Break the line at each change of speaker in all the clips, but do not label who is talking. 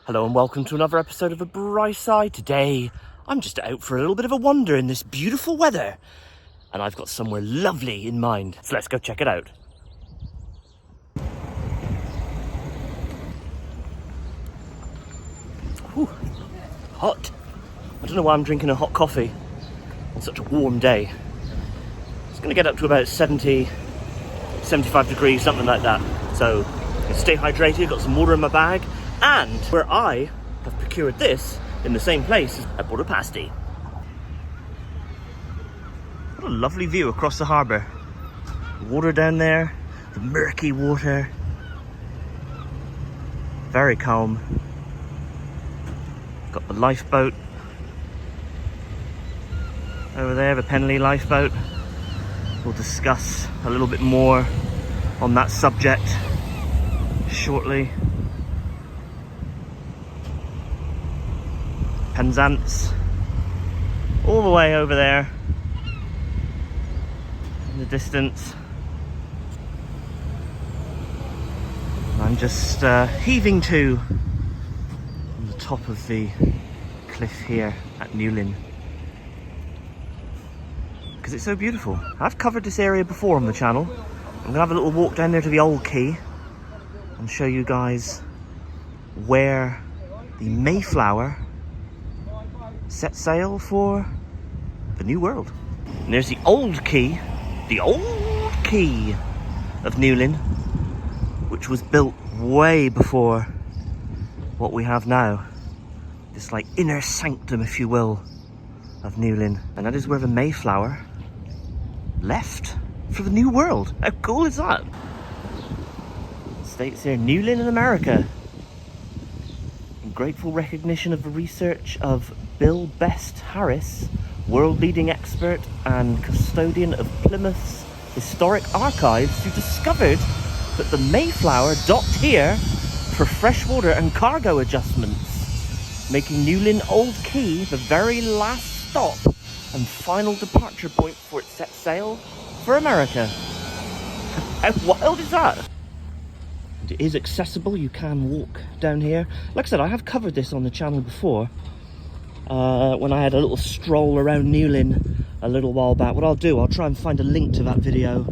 Hello and welcome to another episode of A Bryce Eye. Today, I'm just out for a little bit of a wander in this beautiful weather. And I've got somewhere lovely in mind. So let's go check it out. Whew, hot. I don't know why I'm drinking a hot coffee on such a warm day. It's going to get up to about 70, 75 degrees, something like that. So, stay hydrated, got some water in my bag. And where I have procured this, in the same place, I bought a pasty. What a lovely view across the harbour. Water down there, the murky water. Very calm. Got the lifeboat over there, the Penlee Lifeboat. We'll discuss a little bit more on that subject shortly. Penzance all the way over there in the distance. I'm just heaving to on the top of the cliff here at Newlyn because it's so beautiful. I've covered this area before on the channel. I'm gonna have a little walk down there to the old quay and show you guys where the Mayflower set sail for the New World. And there's the old quay of Newlyn, which was built way before what we have now. This like inner sanctum, if you will, of Newlyn. And that is where the Mayflower left for the New World. How cool is that? States here, Newlyn in America. In grateful recognition of the research of Bill Best Harris, world-leading expert and custodian of Plymouth's historic archives, who discovered that the Mayflower docked here for freshwater and cargo adjustments, making Newlyn Old Quay the very last stop and final departure point before it set sail for America. How wild is that? And it is accessible, you can walk down here. Like I said, I have covered this on the channel before. When I had a little stroll around Newlyn a little while back. What I'll do, I'll try and find a link to that video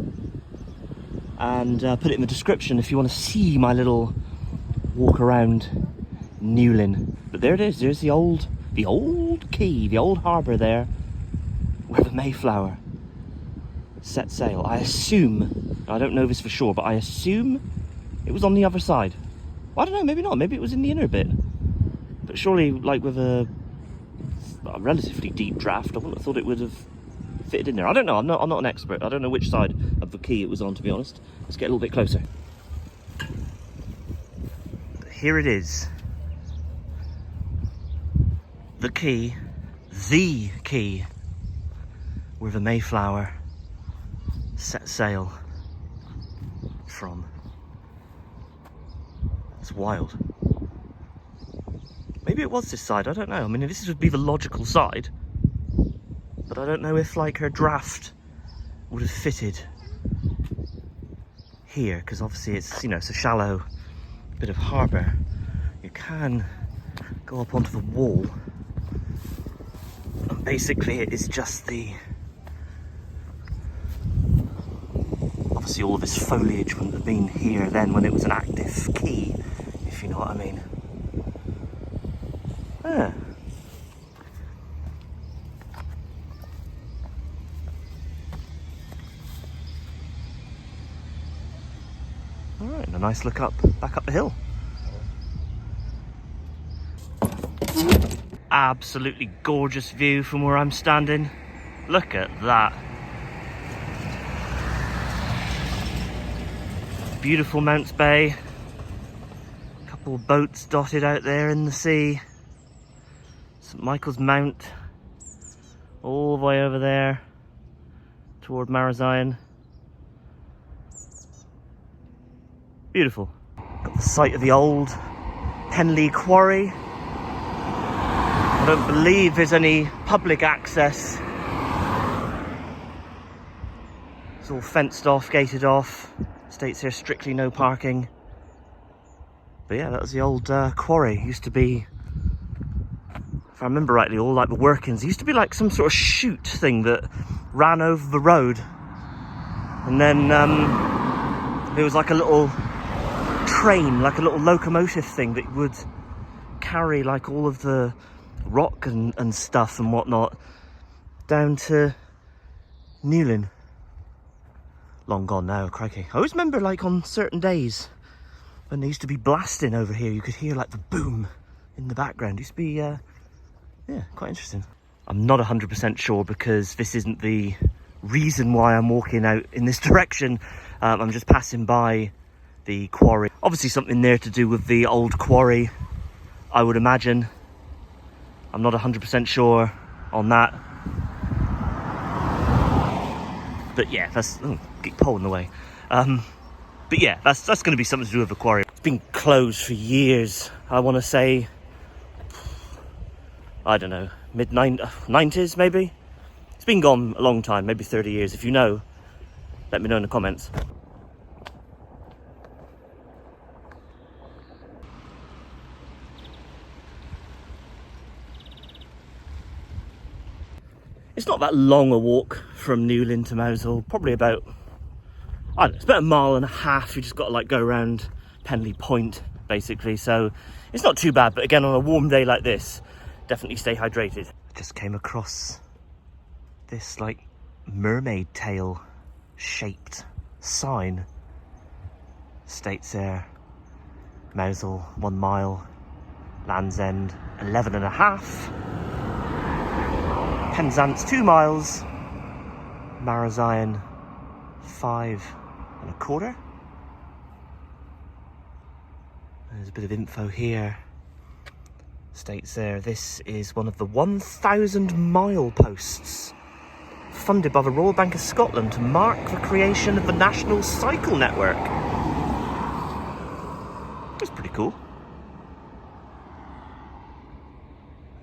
and put it in the description if you want to see my little walk around Newlyn. But there it is, there's the old quay, the old harbour there, where the Mayflower set sail. I assume, I don't know this for sure, but I assume it was on the other side. Well, I don't know, maybe not, maybe it was in the inner bit. But surely, like with a relatively deep draft, I wouldn't have thought it would have fitted in there. I don't know, I'm not an expert. I don't know which side of the quay it was on, to be honest. Let's get a little bit closer. But here it is. The quay, where the Mayflower set sail from. It's wild. Maybe it was this side, I don't know. I mean, this would be the logical side. But I don't know if, like, her draft would have fitted here. Because obviously it's, you know, it's a shallow bit of harbour. You can go up onto the wall. And basically it is just the... Obviously all of this foliage wouldn't have been here then when it was an active quay, if you know what I mean. Yeah. All right, a nice look back up the hill. Absolutely gorgeous view from where I'm standing. Look at that. Beautiful Mounts Bay. A couple of boats dotted out there in the sea. St Michael's Mount, all the way over there toward Marazion. Beautiful. Got the site of the old Penlee Quarry. I don't believe there's any public access. It's all fenced off, gated off. States here strictly no parking. But yeah, that was the old quarry. It used to be, if I remember rightly, all like the workings. It used to be like some sort of chute thing that ran over the road. And then there was like a little train, like a little locomotive thing that would carry like all of the rock and stuff and whatnot down to Newlyn. Long gone now, crikey. I always remember like on certain days when they used to be blasting over here, you could hear like the boom in the background. It used to be, yeah, quite interesting. I'm not 100% sure because this isn't the reason why I'm walking out in this direction. I'm just passing by the quarry. Obviously something there to do with the old quarry, I would imagine. I'm not 100% sure on that. But yeah, that's, get pole in the way. But yeah, that's going to be something to do with the quarry. It's been closed for years. I want to say, I don't know, mid-90s maybe? It's been gone a long time, maybe 30 years. If you know, let me know in the comments. It's not that long a walk from Newlyn to Mowzel, probably about, I don't know, it's about 1.5 miles. You just got to like go around Penlee Point basically, so it's not too bad. But again, on a warm day like this, definitely stay hydrated. Just came across this like mermaid tail shaped sign. States there, Mowzel 1 mile, Land's End 11.5. Penzance 2 miles, Marazion 5.25. There's a bit of info here. States there, this is one of the 1,000 mileposts funded by the Royal Bank of Scotland to mark the creation of the National Cycle Network. That's pretty cool.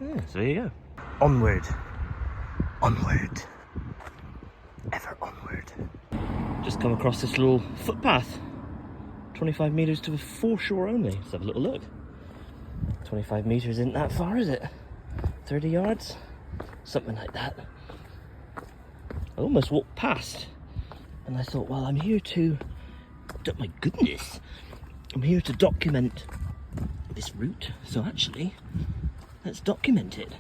Yeah, so there you go. Onward. Onward. Ever onward. Just come across this little footpath. 25 metres to the foreshore only. Let's have a little look. 25 metres isn't that far, is it? 30 yards? Something like that. I almost walked past and I thought, well, I'm here to... my goodness. I'm here to document this route. So actually, let's document it.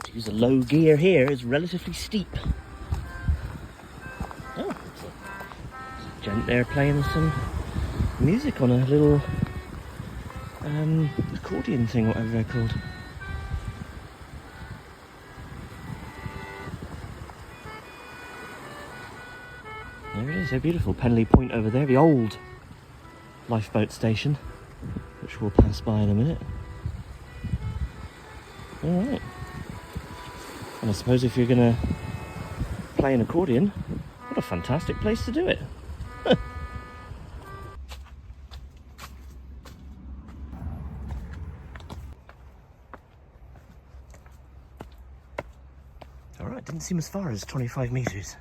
To use a low gear here is relatively steep. Oh, there's a gent there playing some music on a little accordion thing, whatever they're called. There it is, so beautiful. Penlee Point over there, the old lifeboat station, which we'll pass by in a minute. Alright. And I suppose if you're going to play an accordion, what a fantastic place to do it. Alright, didn't seem as far as 25 metres.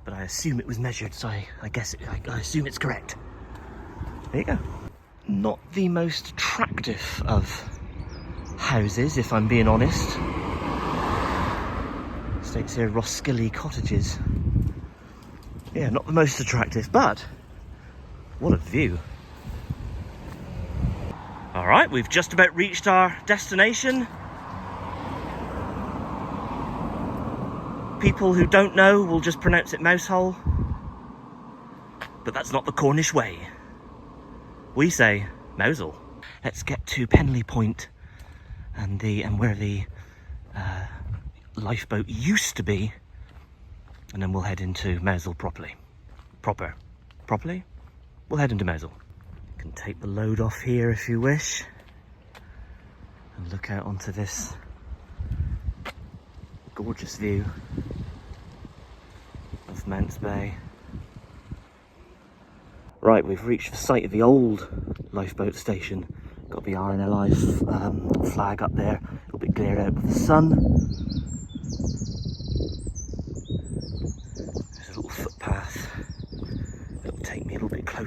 But I assume it was measured, so I guess I assume it's correct. There you go. Not the most attractive of houses, if I'm being honest. States here, Roskilly Cottages. Yeah, not the most attractive, but what a view. Alright, we've just about reached our destination. People who don't know will just pronounce it Mousehole. But that's not the Cornish way. We say Mowzel. Let's get to Penlee Point and where the lifeboat used to be, and then we'll head into Mowzel properly. Properly? We'll head into Mowzel. You can take the load off here if you wish, and look out onto this gorgeous view of Mounts Bay. Right, we've reached the site of the old lifeboat station. Got the RNLI flag up there, a little bit glared out with the sun. There's a little footpath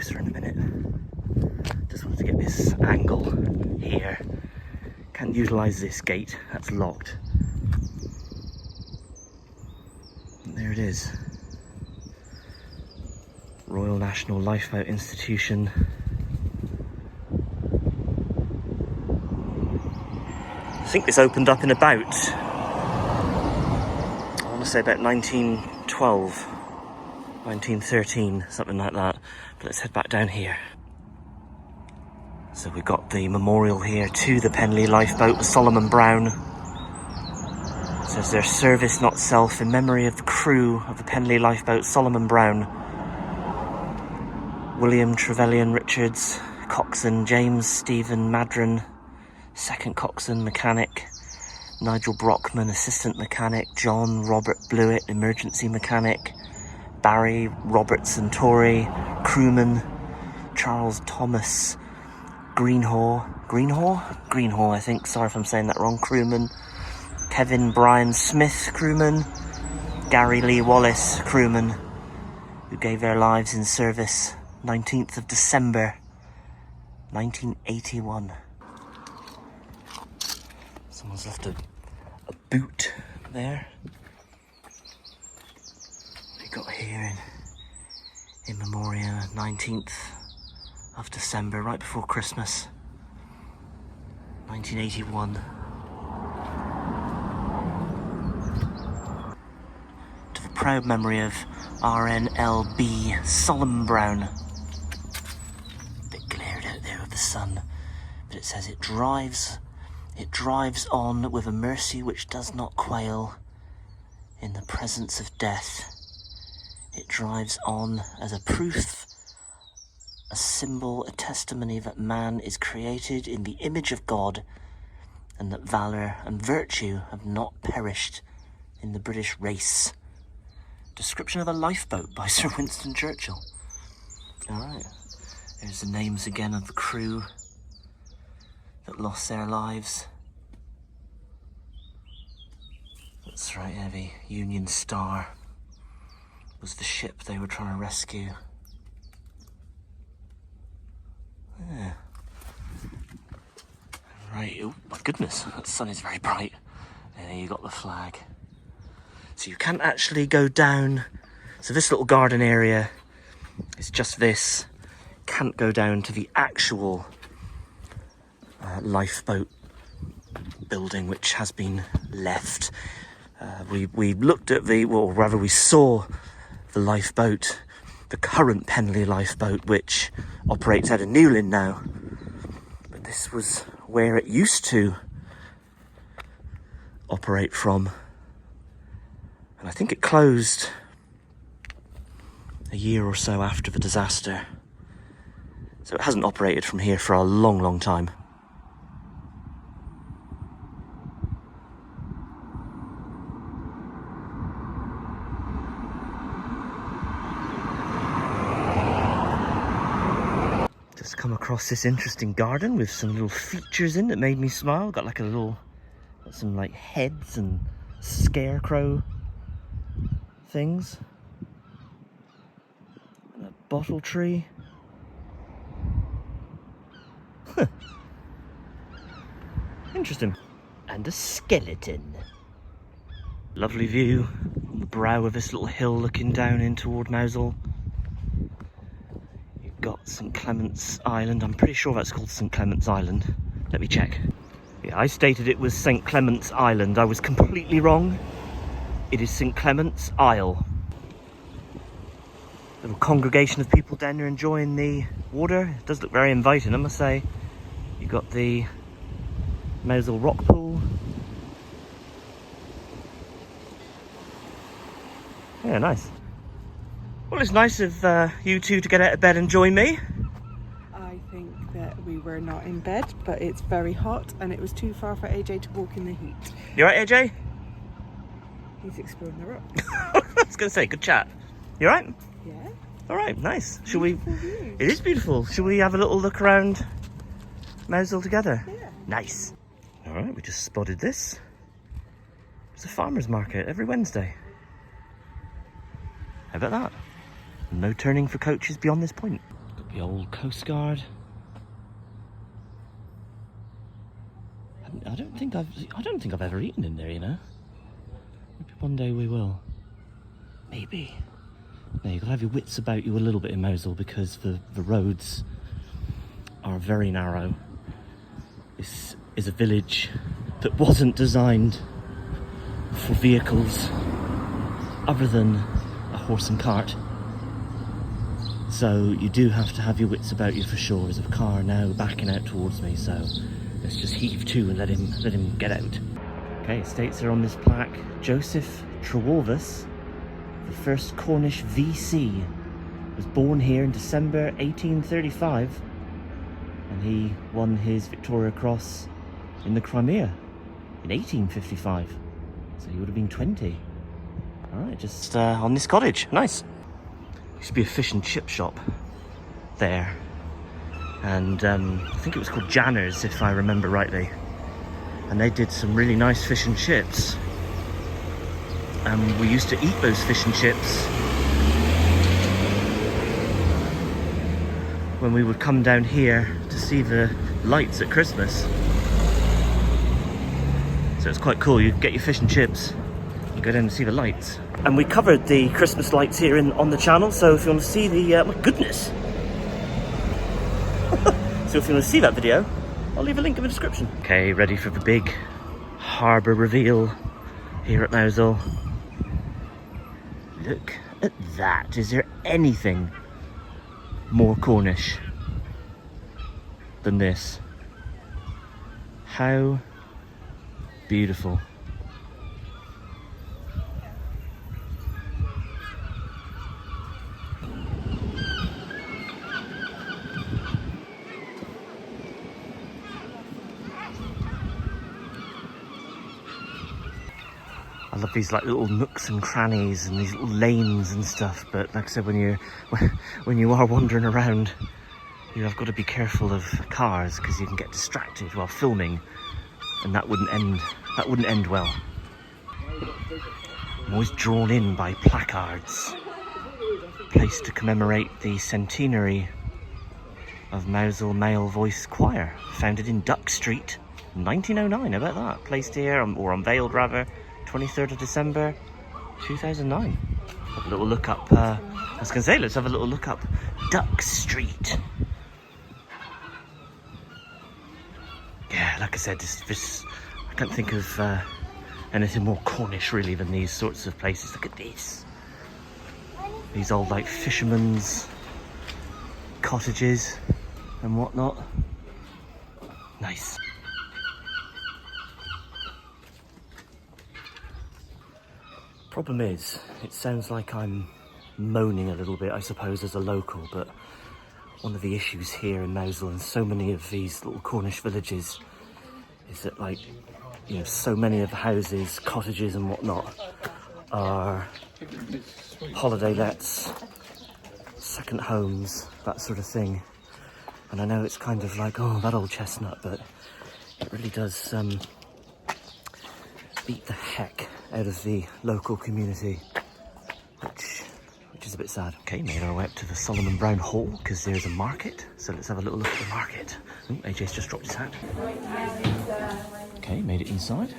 closer in a minute. Just wanted to get this angle here. Can't utilise this gate, that's locked. And there it is. Royal National Lifeboat Institution. I think this opened up in about, I want to say about 1912, 1913, something like that. But let's head back down here. So we've got the memorial here to the Penlee Lifeboat, the Solomon Browne. It says their service, not self, in memory of the crew of the Penlee Lifeboat, Solomon Browne, William Trevelyan Richards, coxswain, James Stephen Madron, second coxswain, mechanic, Nigel Brockman, assistant mechanic, John Robert Blewett, emergency mechanic, Barry Robertson Torrey, crewman, Charles Thomas Greenhaw, I think, sorry if I'm saying that wrong, crewman, Kevin Brian Smith, crewman, Gary Lee Wallace, crewman, who gave their lives in service 19th of December 1981. Someone's left a boot there. We got here in memoriam, 19th of December, right before Christmas, 1981. To the proud memory of RNLB Solomon Browne. Bit glared out there with the sun, but it says it drives on with a mercy which does not quail in the presence of death. It drives on as a proof, a symbol, a testimony that man is created in the image of God and that valour and virtue have not perished in the British race. Description of a lifeboat by Sir Winston Churchill. Alright, there's the names again of the crew that lost their lives. That's right, yeah, the Union Star was the ship they were trying to rescue. Yeah. Right, oh my goodness, that sun is very bright. And there you got the flag. So you can't actually go down. So this little garden area is just this. Can't go down to the actual lifeboat building, which has been left. We looked at or rather we saw the lifeboat, the current Penlee Lifeboat, which operates out of Newlyn now. But this was where it used to operate from. And I think it closed a year or so after the disaster. So it hasn't operated from here for a long, long time. Just come across this interesting garden with some little features in that made me smile. Got like some like heads and scarecrow things. And a bottle tree. Huh. Interesting. And a skeleton. Lovely view on the brow of this little hill looking down in toward Mowzel. You've got St Clement's Island. I'm pretty sure that's called St Clement's Island. Let me check. Yeah, I stated it was St Clement's Island. I was completely wrong. It is St Clement's Isle. Little congregation of people down there enjoying the water. It does look very inviting, I must say. You've got the Mowzel rock pool. Yeah, nice. Well, it's nice of you two to get out of bed and join me.
I think that we were not in bed, but it's very hot and it was too far for AJ to walk in the heat.
You alright, AJ?
He's exploring the rock.
I was going to say, good chat. You alright?
Yeah.
Alright, nice. Shall
Beautiful
we?
view.
It is beautiful. Shall we have a little look around Mowzel together?
Yeah.
Nice. Alright, we just spotted this. It's a farmer's market every Wednesday. How about that? No turning for coaches beyond this point. The old Coast Guard. I don't think I've ever eaten in there, you know. Maybe one day we will. Maybe. Now you've got to have your wits about you a little bit in Mowzel because the roads are very narrow. This is a village that wasn't designed for vehicles other than a horse and cart. So you do have to have your wits about you for sure. There's a car now backing out towards me, so let's just heave to and let him get out. Okay, states are on this plaque. Joseph Trewalvis, the first Cornish VC, was born here in December 1835, and he won his Victoria Cross in the Crimea in 1855. So he would have been 20. Alright, just on this cottage. Nice. Used to be a fish and chip shop there, and I think it was called Janner's if I remember rightly, and they did some really nice fish and chips, and we used to eat those fish and chips when we would come down here to see the lights at Christmas. So it's quite cool. You'd get your fish and chips and go down and see the lights. And we covered the Christmas lights here on the channel, so if you want to see the... my goodness! So if you want to see that video, I'll leave a link in the description. Okay, ready for the big harbour reveal here at Mowzel. Look at that. Is there anything more Cornish than this? How beautiful. I love these like little nooks and crannies and these little lanes and stuff, but like I said, when you are wandering around, you have got to be careful of cars because you can get distracted while filming, and that wouldn't end well. I'm always drawn in by placards placed to commemorate the centenary of Mowzel Male Voice Choir, founded in Duck Street, 1909. How about that? Placed here, or unveiled rather, 23rd of December 2009. Have a little look up, I was going to say, let's have a little look up Duck Street. Yeah, like I said, this I can't think of anything more Cornish really than these sorts of places. Look at this. These old like fishermen's cottages and whatnot. Nice. Problem is, it sounds like I'm moaning a little bit, I suppose, as a local, but one of the issues here in Mowzel and so many of these little Cornish villages is that, like, you know, so many of the houses, cottages and whatnot are holiday lets, second homes, that sort of thing. And I know it's kind of like, oh, that old chestnut, but it really does beat the heck out of the local community, which is a bit sad. Okay, made our way up to the Solomon Browne Hall because there's a market, so let's have a little look at the market. Oh, AJ's just dropped his hat. Okay, made it inside.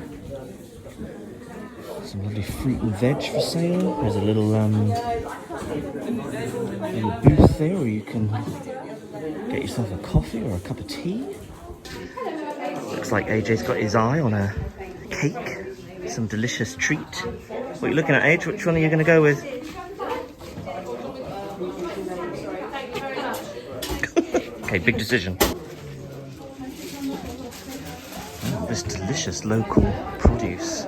Some lovely fruit and veg for sale. There's a little booth there where you can get yourself a coffee or a cup of tea. Looks like AJ's got his eye on a cake. Some delicious treat. What are you looking at, AJ? Which one are you going to go with? Okay, big decision. Oh, this delicious local produce.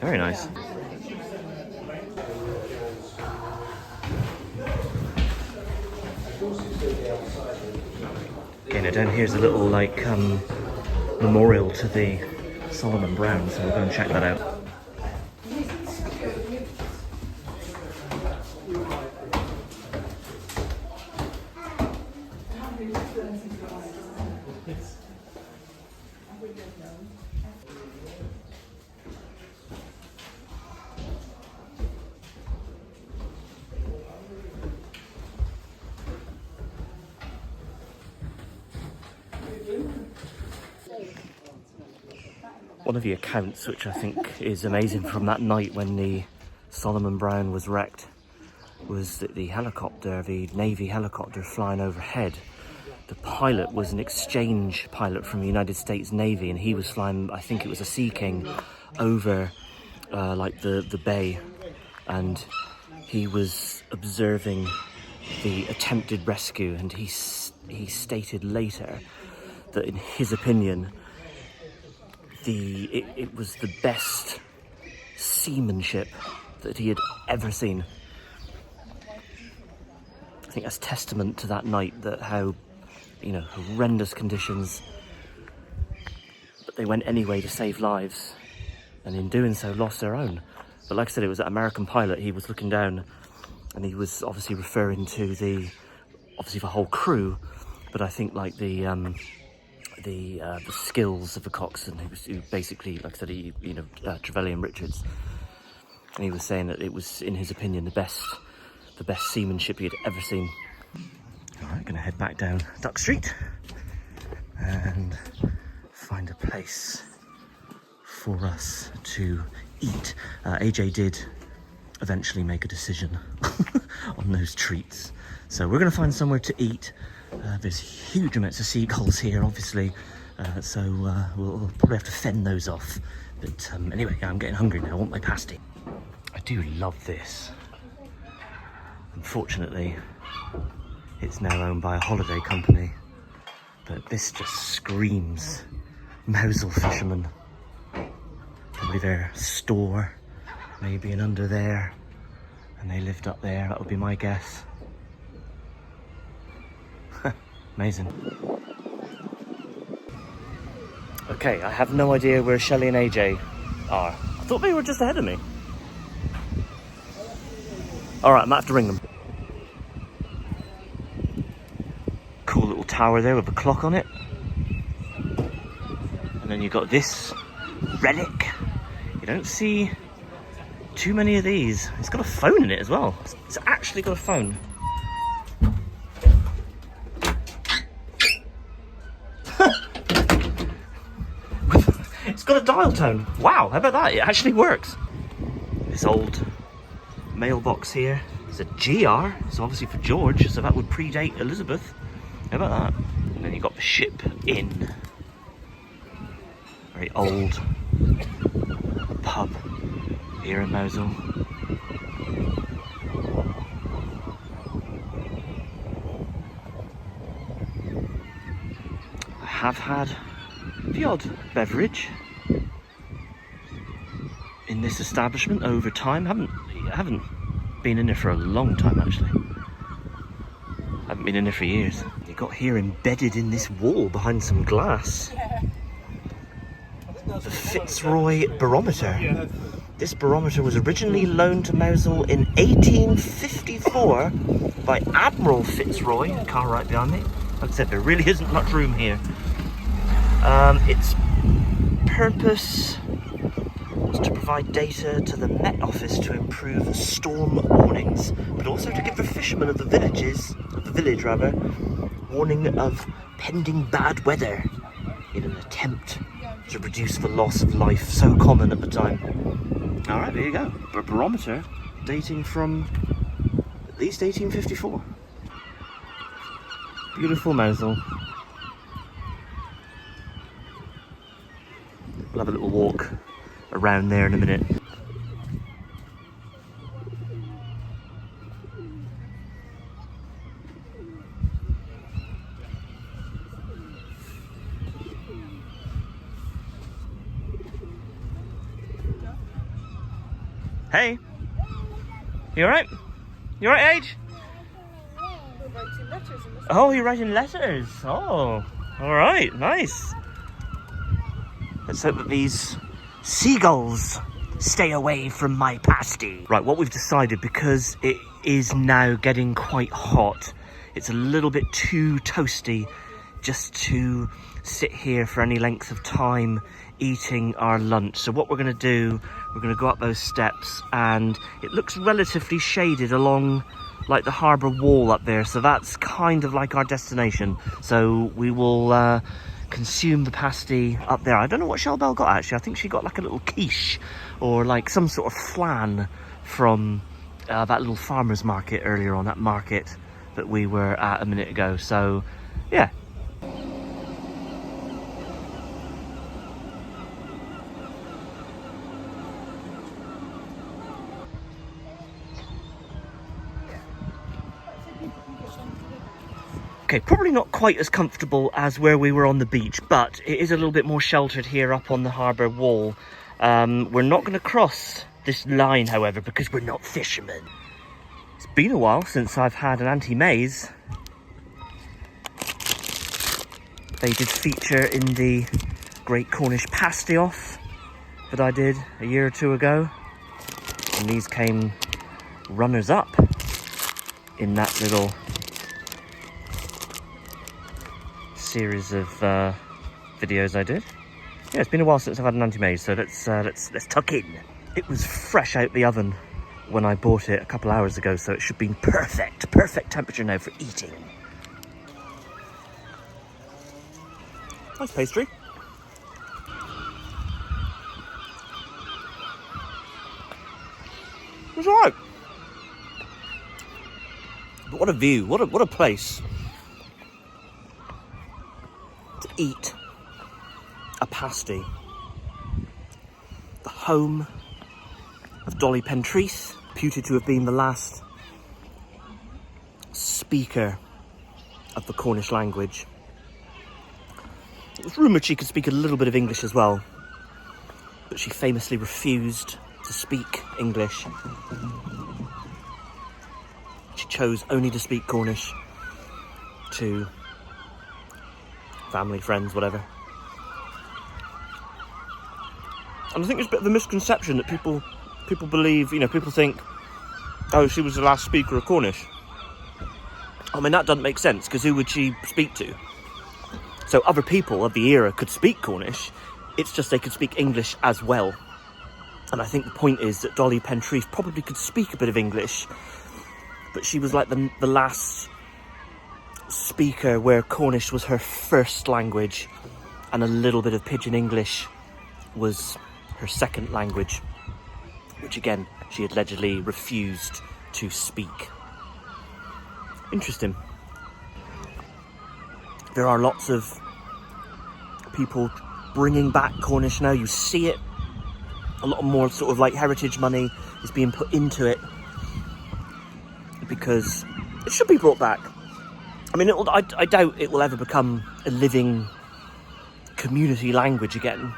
Very nice. Okay, now down here's a little like memorial to the Solomon Browne, so we'll go and check that out. One of the accounts, which I think is amazing from that night when the Solomon Browne was wrecked, was that the helicopter, the Navy helicopter flying overhead, the pilot was an exchange pilot from the United States Navy, and he was flying, I think it was a Sea King, over like the bay, and he was observing the attempted rescue, and he stated later that in his opinion it was the best seamanship that he had ever seen. I think that's testament to that night, that how, you know, horrendous conditions, but they went anyway to save lives, and in doing so lost their own. But like I said, it was an American pilot. He was looking down, and he was obviously referring to the whole crew, but I think like the skills of the coxswain, who basically, like I said, Trevelyan Richards, and he was saying that it was, in his opinion, the best seamanship he had ever seen. All right, gonna head back down Duck Street and find a place for us to eat. AJ did eventually make a decision on those treats, so we're gonna find somewhere to eat. There's huge amounts of seagulls here, obviously, so we'll probably have to fend those off. But anyway, I'm getting hungry now. I want my pasty. I do love this. Unfortunately, it's now owned by a holiday company, but this just screams Mowzel fishermen. Probably their store, maybe, and under there, and they lived up there. That would be my guess. Amazing. Okay, I have no idea where Shelley and AJ are. I thought they were just ahead of me. Alright, I might have to ring them. Cool little tower there with a clock on it. And then you've got this relic. You don't see too many of these. It's got a phone in it as well. It's actually got a phone. It's got a dial tone. Wow, how about that? It actually works. This old mailbox here is a GR, so obviously for George, so that would predate Elizabeth. How about that? And then you've got the Ship Inn. Very old pub here in Mowzel. I have had the odd beverage in this establishment over time. I haven't been in there for a long time, actually. I haven't been in there for years. You got here embedded in this wall behind some glass. The Fitzroy barometer. This barometer was originally loaned to Mowzel in 1854 by Admiral Fitzroy, a car right behind me. Like I said, there really isn't much room here. Its purpose was to provide data to the Met Office to improve storm warnings, but also to give the fishermen of the village, warning of pending bad weather in an attempt to reduce the loss of life so common at the time. Alright, there you go. A barometer dating from at least 1854. Beautiful Mowzel. We'll have a little walk around there in a minute. Hey, you alright? You alright, Age? Oh, you're writing letters. Oh, alright, nice. Let's hope that these seagulls stay away from my pasty. Right, what we've decided, because it is now getting quite hot, it's a little bit too toasty just to sit here for any length of time eating our lunch. So what we're going to do, we're going to go up those steps, and it looks relatively shaded along like the harbour wall up there, so that's kind of like our destination. So we will consume the pasty up there. I don't know what Shellbell got actually. I think she got like a little quiche or like some sort of flan from that little farmer's market earlier on, that market that we were at a minute ago. So yeah. Okay, probably not quite as comfortable as where we were on the beach, but it is a little bit more sheltered here up on the harbour wall. We're not going to cross this line, however, because we're not fishermen. It's been a while since I've had an Auntie May's. They did feature in the Great Cornish pasty off that I did a year or two ago. And these came runners up in that little series of videos I did. Yeah, it's been a while since I've had an Auntie May's, so let's tuck in. It was fresh out the oven when I bought it a couple hours ago, so it should be perfect temperature now for eating. Nice pastry. It was alright. But what a view, what a place to eat a pasty. The home of Dolly Pentreath, reputed to have been the last speaker of the Cornish language. It was rumoured she could speak a little bit of English as well, but she famously refused to speak English. She chose only to speak Cornish to family, friends, whatever. And I think there's a bit of a misconception that people believe, you know, people think, oh, she was the last speaker of Cornish. I mean, that doesn't make sense, because who would she speak to? So other people of the era could speak Cornish, it's just they could speak English as well. And I think the point is that Dolly Pentreath probably could speak a bit of English, but she was like the last speaker where Cornish was her first language and a little bit of Pidgin English was her second language, which again, she had allegedly refused to speak. Interesting. There are lots of people bringing back Cornish now. You see it. A lot more sort of like heritage money is being put into it because it should be brought back. I mean, I doubt it will ever become a living community language again.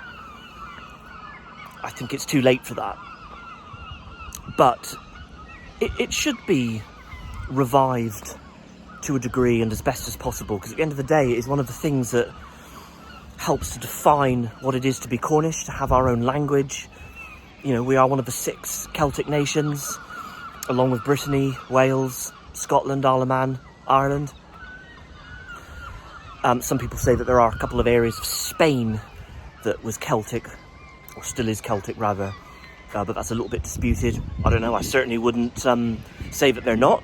I think it's too late for that. But it should be revived to a degree and as best as possible, because at the end of the day, it is one of the things that helps to define what it is to be Cornish, to have our own language. You know, we are one of the 6 Celtic nations, along with Brittany, Wales, Scotland, Isle of Man, Ireland. Some people say that there are a couple of areas of Spain that was Celtic, or still is Celtic rather, but that's a little bit disputed. I don't know, I certainly wouldn't say that they're not.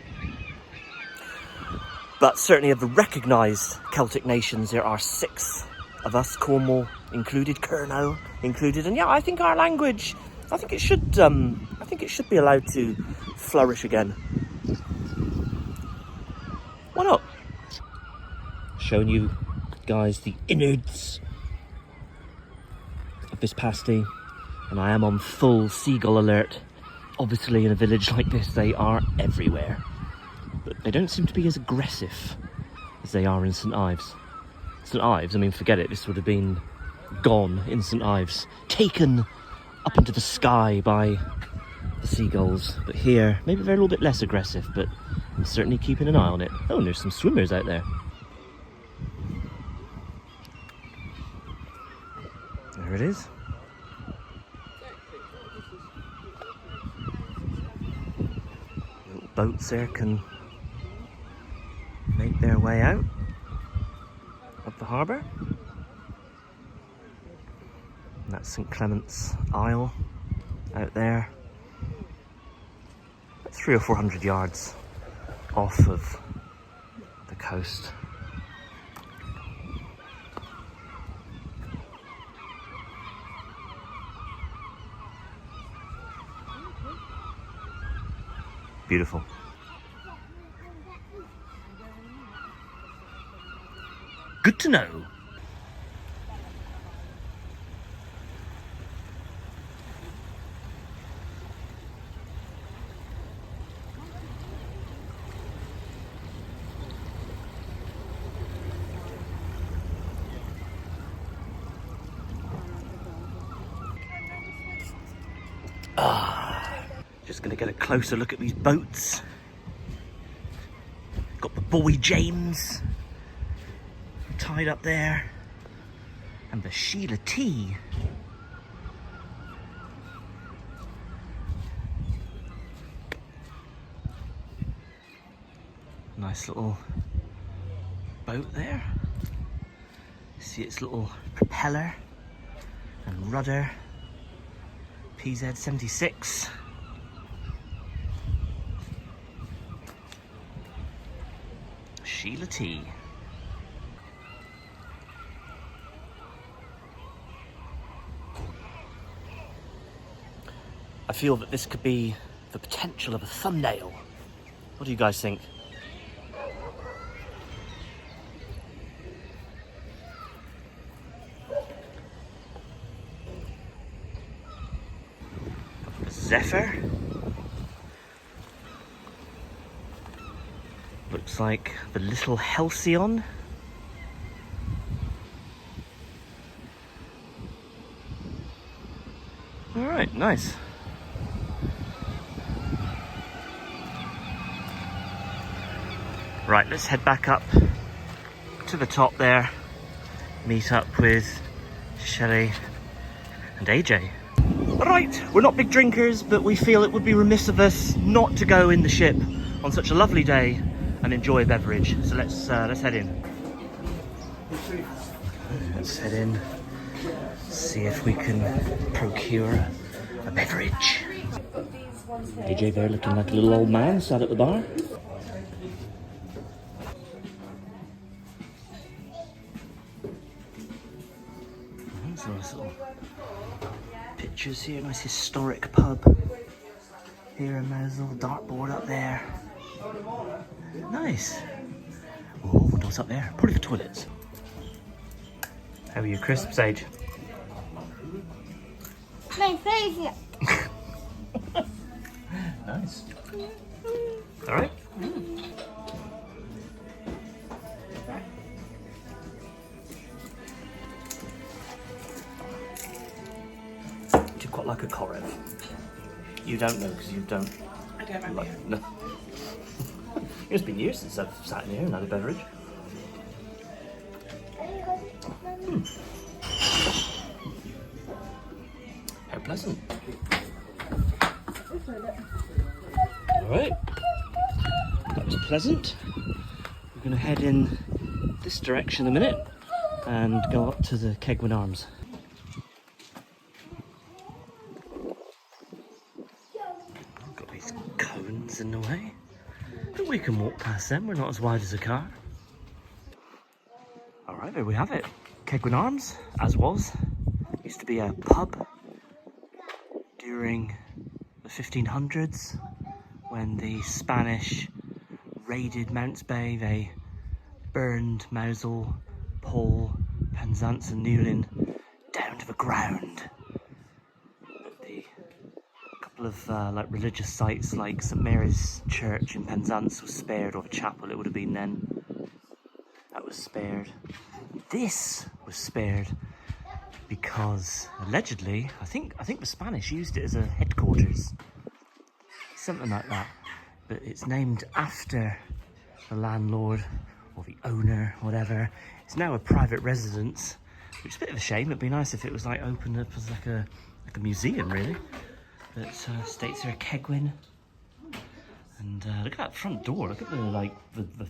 But certainly of the recognised Celtic nations, there are 6 of us, Cornwall included, Kernow included, and yeah, I think our language, I think it should be allowed to flourish again. Why not? Showing you guys the innards of this pasty, and I am on full seagull alert. Obviously, in a village like this, they are everywhere, but they don't seem to be as aggressive as they are in St Ives. St Ives, I mean, forget it, this would have been gone in St Ives, taken up into the sky by the seagulls. But here, maybe they're a little bit less aggressive, but I'm certainly keeping an eye on it. Oh, and there's some swimmers out there. There it is. Little boats there can make their way out of the harbour. And that's St Clement's Isle out there. About 300 or 400 yards off of the coast. Beautiful. Good to know. Just gonna get a closer look at these boats. Got the Boy James tied up there, and the Sheila T. Nice little boat there. See its little propeller and rudder. PZ76. Sheila T. I feel that this could be the potential of a thumbnail. What do you guys think? Zephyr. Looks like the little Halcyon. All right, nice. Right, let's head back up to the top there, meet up with Shelley and AJ. Right, we're not big drinkers, but we feel it would be remiss of us not to go in the ship on such a lovely day and enjoy a beverage. So let's head in. Let's head in, see if we can procure a beverage. AJ there looking like a little old man sat at the bar. There's nice little pictures here, nice historic pub here in Mowzel, dartboard up there. Nice. Oh, what's up there? Probably the toilets. How are your crisps, Age?
My favourite.
Nice. All right. Do you quite like a Korev? You don't know because you don't.
I don't know.
Like, no. It's been years since I've sat in here and had a beverage. How pleasant. Alright. That was pleasant. We're going to head in this direction in a minute and go up to the Kegwin Arms. Got these cones in the way. But we can walk past them, we're not as wide as a car. Alright, there we have it. Kegwin Arms, as was. Used to be a pub during the 1500s when the Spanish raided Mounts Bay. They burned Mowzel, Pole, Penzance and Newlyn down to the ground. But the couple of like religious sites like St Mary's Church in Penzance was spared, or the chapel it would have been then. That was spared. This was spared because allegedly, I think the Spanish used it as a headquarters, something like that. But it's named after the landlord or the owner, whatever. It's now a private residence, which is a bit of a shame. It'd be nice if it was like opened up as like a museum, really. But states here Kegwin. And look at that front door. Look at the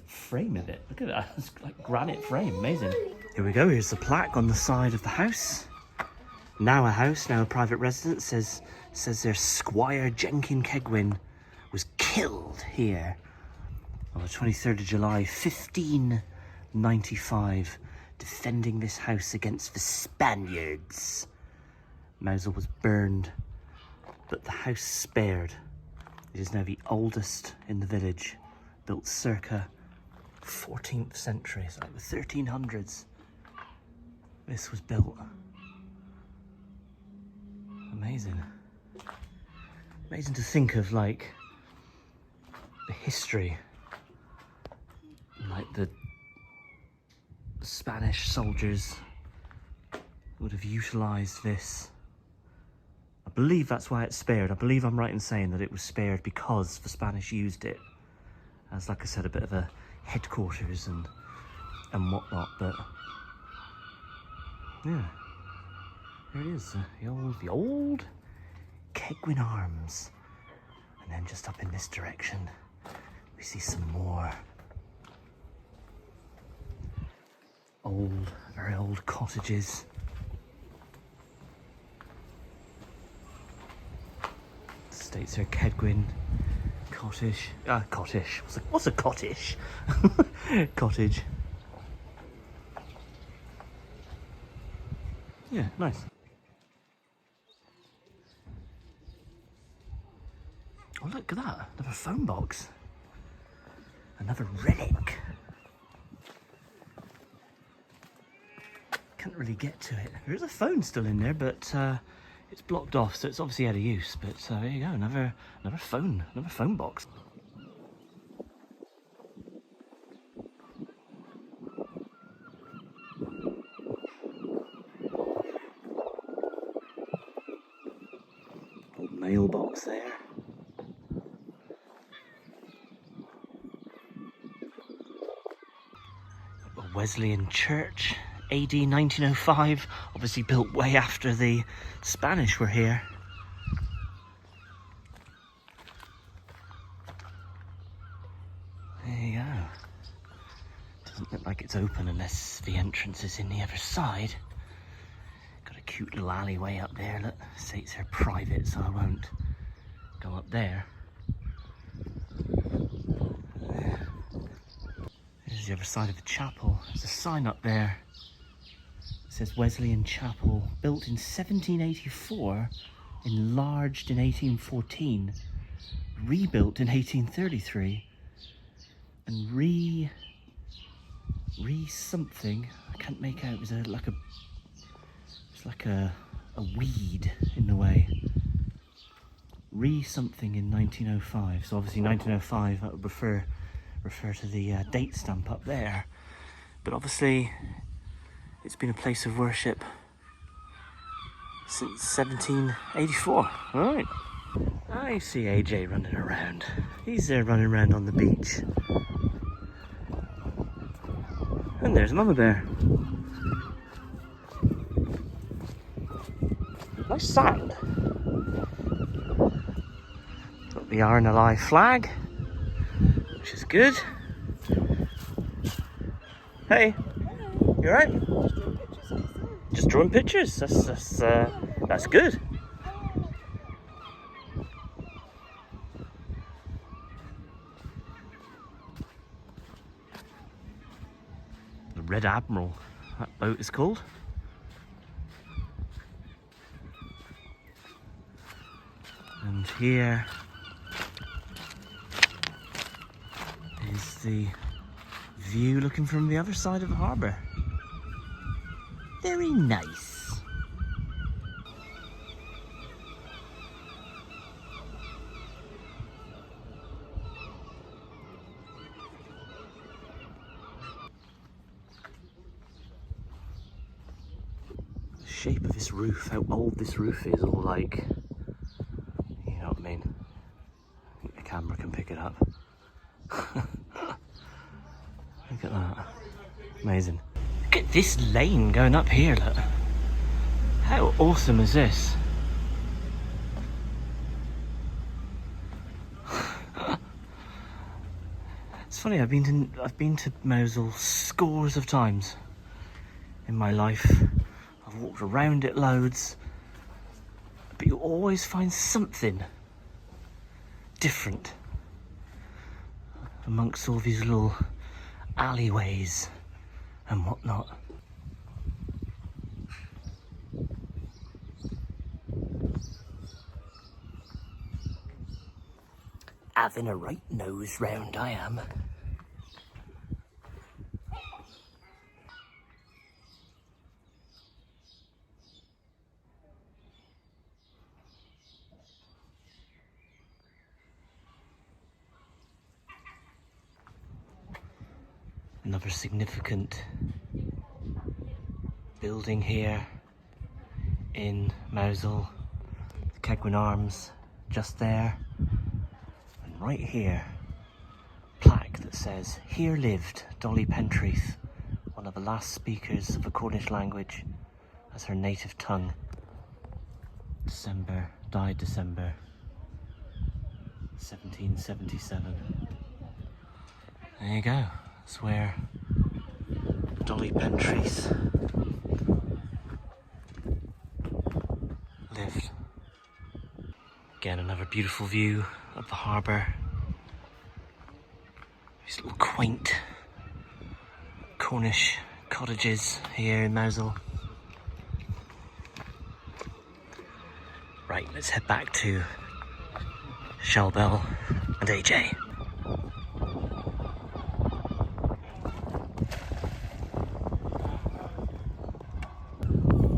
frame of it. Look at that. It's like granite frame. Amazing. Here we go. Here's the plaque on the side of the house. Now a house, now a private residence. Says there Squire Jenkin Kegwin was killed here on the 23rd of July, 1595, defending this house against the Spaniards. Mowzel was burned, but the house spared. It is now the oldest in the village, built circa 14th century, so like the 1300s. This was built. Amazing. Amazing to think of, like, the history, like the Spanish soldiers would have utilised this. I believe that's why it's spared. I believe I'm right in saying that it was spared because the Spanish used it as, like I said, a bit of a headquarters and whatnot. But yeah, there it is, the old Kegwin Arms. And then just up in this direction, we see some more very old cottages. States here, Kegwin cottage. Cottage. What's a cottage? Cottage. Yeah, nice. Oh, look at that. Another phone box. Another relic. Can't really get to it. There is a phone still in there, but it's blocked off, so it's obviously out of use. But there you go, another phone box. Old mailbox there. A Wesleyan church. AD 1905, obviously built way after the Spanish were here. There you go. Doesn't look like it's open unless the entrance is in the other side. Got a cute little alleyway up there. Look, states they're private, so I won't go up there. There's the other side of the chapel. There's a sign up there. It says Wesleyan Chapel, built in 1784, enlarged in 1814, rebuilt in 1833, and re something. I can't make out. It was like a weed in the way. Re something in 1905. So obviously 1905. That would refer to the date stamp up there. But obviously, it's been a place of worship since 1784. All right. I see AJ running around. He's there running around on the beach. And there's Mama Bear. Nice sound. Got the RNLI flag, which is good. Hey, you alright? Just drawing pictures. That's good. The Red Admiral, that boat is called. And here is the view looking from the other side of the harbour. Very nice. The shape of this roof, how old this roof is, all like, you know what I mean? I think the camera can pick it up. Look at that. Amazing. Look at this lane going up here, look. How awesome is this? It's funny, I've been to Mowzel scores of times in my life. I've walked around it loads, but you always find something different amongst all these little alleyways and whatnot. Having a right nose round, I am. Another significant building here in Mowzel, the Kegwin Arms just there, and right here, plaque that says, "Here lived Dolly Pentreath, one of the last speakers of the Cornish language as her native tongue. Died December 1777. There you go. That's where Dolly Pentreath lived. Again, another beautiful view of the harbour. These little quaint Cornish cottages here in Mowzel. Right, let's head back to Shelbell and AJ.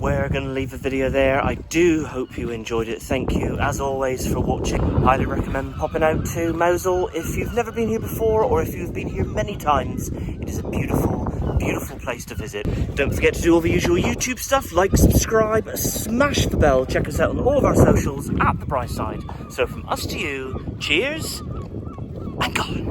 We're going to leave the video there. I do hope you enjoyed it. Thank you, as always, for watching. Highly recommend popping out to Mowzel if you've never been here before, or if you've been here many times. It is a beautiful, beautiful place to visit. Don't forget to do all the usual YouTube stuff, like, subscribe, smash the bell. Check us out on all of our socials at The Bright Side. So from us to you, cheers and God.